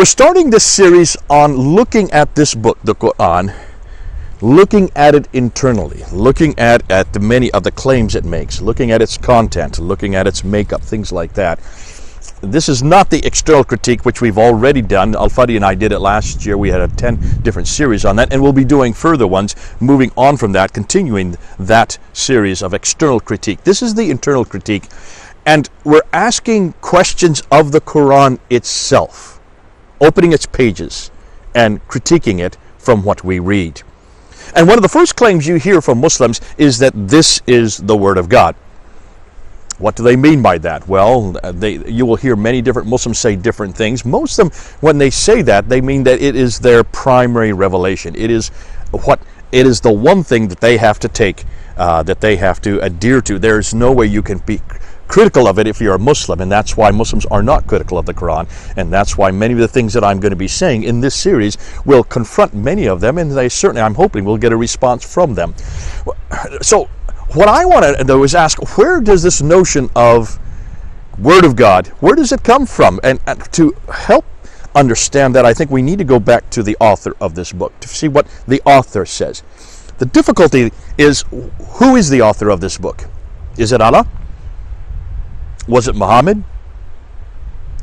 We're starting this series on looking at this book, the Quran, looking at it internally, looking at the many of the claims it makes, looking at its content, looking at its makeup, things like that. This is not the external critique, which we've already done. Al-Fadi and I did it last year. We had a 10 different series on that, and we'll be doing further ones, moving on from that, continuing that series of external critique. This is the internal critique, and we're asking questions of the Quran itself, opening its pages and critiquing it from what we read. And one of the first claims you hear from Muslims is that this is the Word of God. What do they mean by that? Well, you will hear many different Muslims say different things. Most of them, when they say that, they mean that it is their primary revelation. It is the one thing that they have to take, that they have to adhere to. There's no way you can be critical of it if you're a Muslim, and that's why Muslims are not critical of the Quran, and that's why many of the things that I'm going to be saying in this series will confront many of them, and they certainly, I'm hoping, will get a response from them. So what I want to do is ask, where does this notion of Word of God, where does it come from? And to help understand that, I think we need to go back to the author of this book to see what the author says. The difficulty is, who is the author of this book? Is it Allah? Was it Muhammad?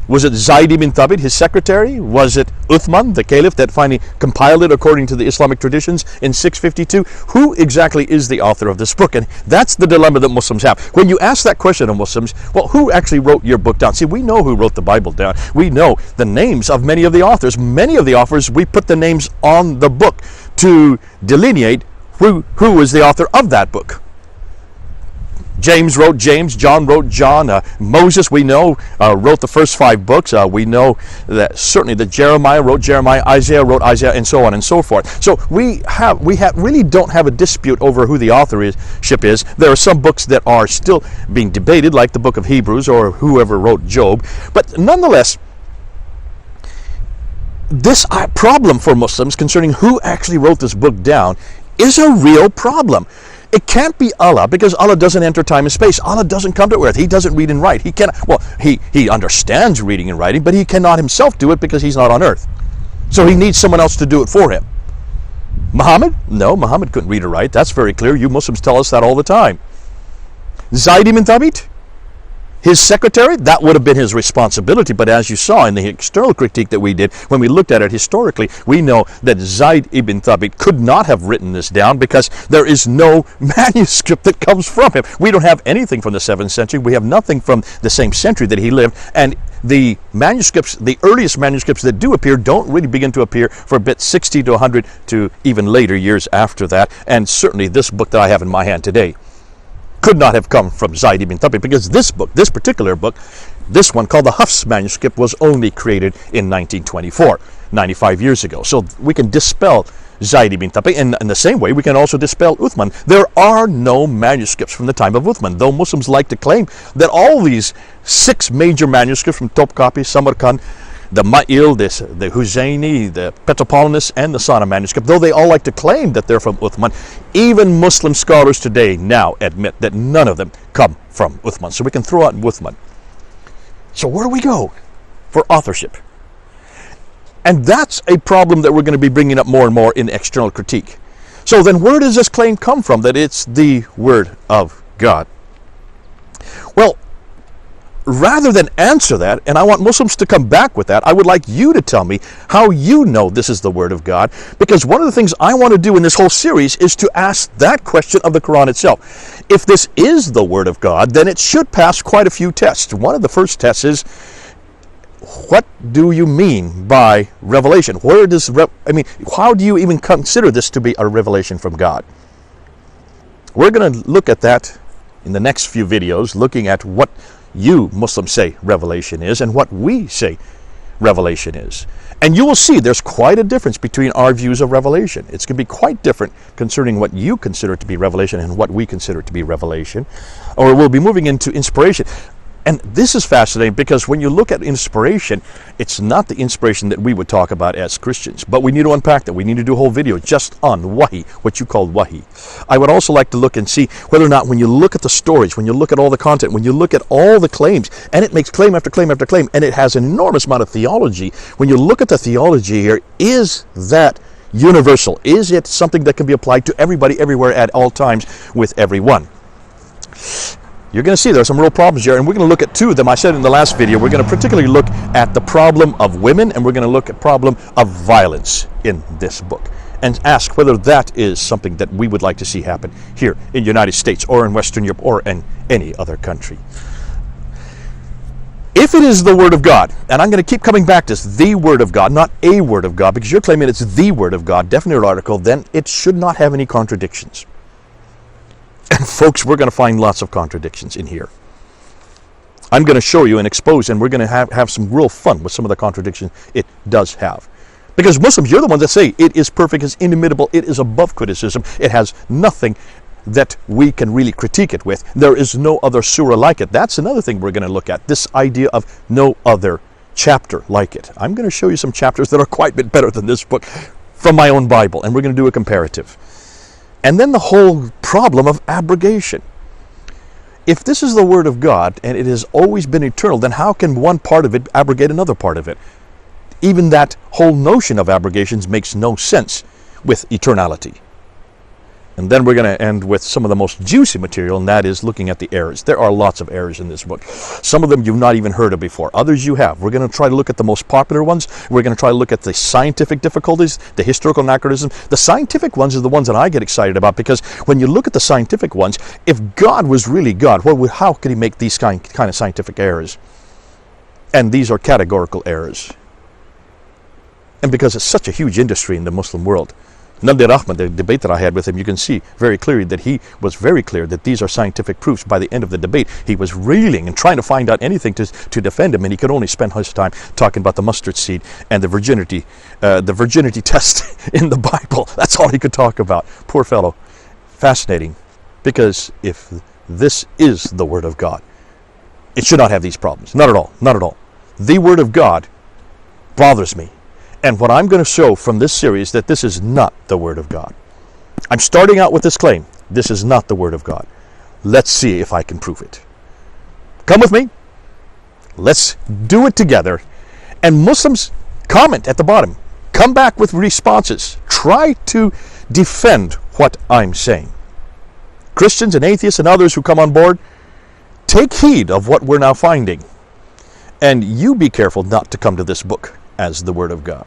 Was it Zaid ibn Thabit, his secretary? Was it Uthman, the caliph, that finally compiled it according to the Islamic traditions in 652? Who exactly is the author of this book? And that's the dilemma that Muslims have. When you ask that question of Muslims, well, who actually wrote your book down? See, we know who wrote the Bible down. We know the names of many of the authors. Many of the authors, we put the names on the book to delineate who was the author of that book. James wrote James, John wrote John, Moses, we know, wrote the first 5 books. We know that certainly that Jeremiah wrote Jeremiah, Isaiah wrote Isaiah, and so on and so forth. So we really don't have a dispute over who the authorship is. There are some books that are still being debated, like the book of Hebrews or whoever wrote Job. But nonetheless, this problem for Muslims concerning who actually wrote this book down is a real problem. It can't be Allah, because Allah doesn't enter time and space. Allah doesn't come to earth. He doesn't read and write. He cannot. Well, he understands reading and writing, but he cannot himself do it because he's not on earth. So he needs someone else to do it for him. Muhammad? No, Muhammad couldn't read or write. That's very clear. You Muslims tell us that all the time. Zaid ibn Thabit? His secretary, that would have been his responsibility. But as you saw in the external critique that we did, when we looked at it historically, we know that Zaid ibn Thabit could not have written this down because there is no manuscript that comes from him. We don't have anything from the 7th century. We have nothing from the same century that he lived. And the manuscripts, the earliest manuscripts that do appear, don't really begin to appear for a bit 60 to 100 to even later years after that. And certainly this book that I have in my hand today could not have come from Zaid ibn Thabit, because this book, this particular book, this one called the Hafs manuscript, was only created in 1924, 95 years ago. So we can dispel Zaid ibn Thabit, and in the same way we can also dispel Uthman. There are no manuscripts from the time of Uthman, though Muslims like to claim that all these 6 major manuscripts from Topkapi, Samarkand, the Ma'il, the Husayni, the Petropolitan, and the Sana manuscript, though they all like to claim that they're from Uthman, even Muslim scholars today now admit that none of them come from Uthman. So we can throw out Uthman. So where do we go for authorship? And that's a problem that we're going to be bringing up more and more in external critique. So then where does this claim come from that it's the Word of God? Well, rather than answer that, and I want Muslims to come back with that, I would like you to tell me how you know this is the Word of God, because one of the things I want to do in this whole series is to ask that question of the Quran itself. If this is the Word of God, then it should pass quite a few tests. One of the first tests is, what do you mean by revelation? How do you even consider this to be a revelation from God? We're going to look at that in the next few videos, looking at what you Muslims say revelation is and what we say revelation is. And you will see there's quite a difference between our views of revelation. It's going to be quite different concerning what you consider to be revelation and what we consider to be revelation. Or we'll be moving into inspiration. And this is fascinating because when you look at inspiration, it's not the inspiration that we would talk about as Christians. But we need to unpack that. We need to do a whole video just on wahi, what you call wahi. I would also like to look and see whether or not when you look at the stories, when you look at all the content, when you look at all the claims, and it makes claim after claim after claim, and it has an enormous amount of theology, when you look at the theology here, is that universal? Is it something that can be applied to everybody, everywhere, at all times, with everyone? You're going to see there are some real problems here, and we're going to look at two of them. I said in the last video, we're going to particularly look at the problem of women, and we're going to look at problem of violence in this book, and ask whether that is something that we would like to see happen here in the United States, or in Western Europe, or in any other country. If it is the Word of God, and I'm going to keep coming back to this, the Word of God, not a Word of God, because you're claiming it's the Word of God, definite article, then it should not have any contradictions. And folks, we're going to find lots of contradictions in here. I'm going to show you and expose, and we're going to have some real fun with some of the contradictions it does have. Because Muslims, you're the ones that say it is perfect, it's inimitable, it is above criticism, it has nothing that we can really critique it with. There is no other surah like it. That's another thing we're going to look at, this idea of no other chapter like it. I'm going to show you some chapters that are quite a bit better than this book from my own Bible, and we're going to do a comparative. And then the whole problem of abrogation. If this is the Word of God and it has always been eternal, then how can one part of it abrogate another part of it? Even that whole notion of abrogations makes no sense with eternality. And then we're going to end with some of the most juicy material, and that is looking at the errors. There are lots of errors in this book. Some of them you've not even heard of before. Others you have. We're going to try to look at the most popular ones. We're going to try to look at the scientific difficulties, the historical anachronism. The scientific ones are the ones that I get excited about, because when you look at the scientific ones, if God was really God, how could he make these kind of scientific errors? And these are categorical errors. And because it's such a huge industry in the Muslim world. Nadir Ahmad, the debate that I had with him, you can see very clearly that he was very clear that these are scientific proofs. By the end of the debate, he was reeling and trying to find out anything to defend him, and he could only spend his time talking about the mustard seed and the virginity test in the Bible. That's all he could talk about. Poor fellow. Fascinating, because if this is the Word of God, it should not have these problems. Not at all. Not at all. The Word of God bothers me. And what I'm going to show from this series, that this is not the Word of God. I'm starting out with this claim. This is not the Word of God. Let's see if I can prove it. Come with me. Let's do it together. And Muslims, comment at the bottom. Come back with responses. Try to defend what I'm saying. Christians and atheists and others who come on board, take heed of what we're now finding. And you be careful not to come to this book as the Word of God.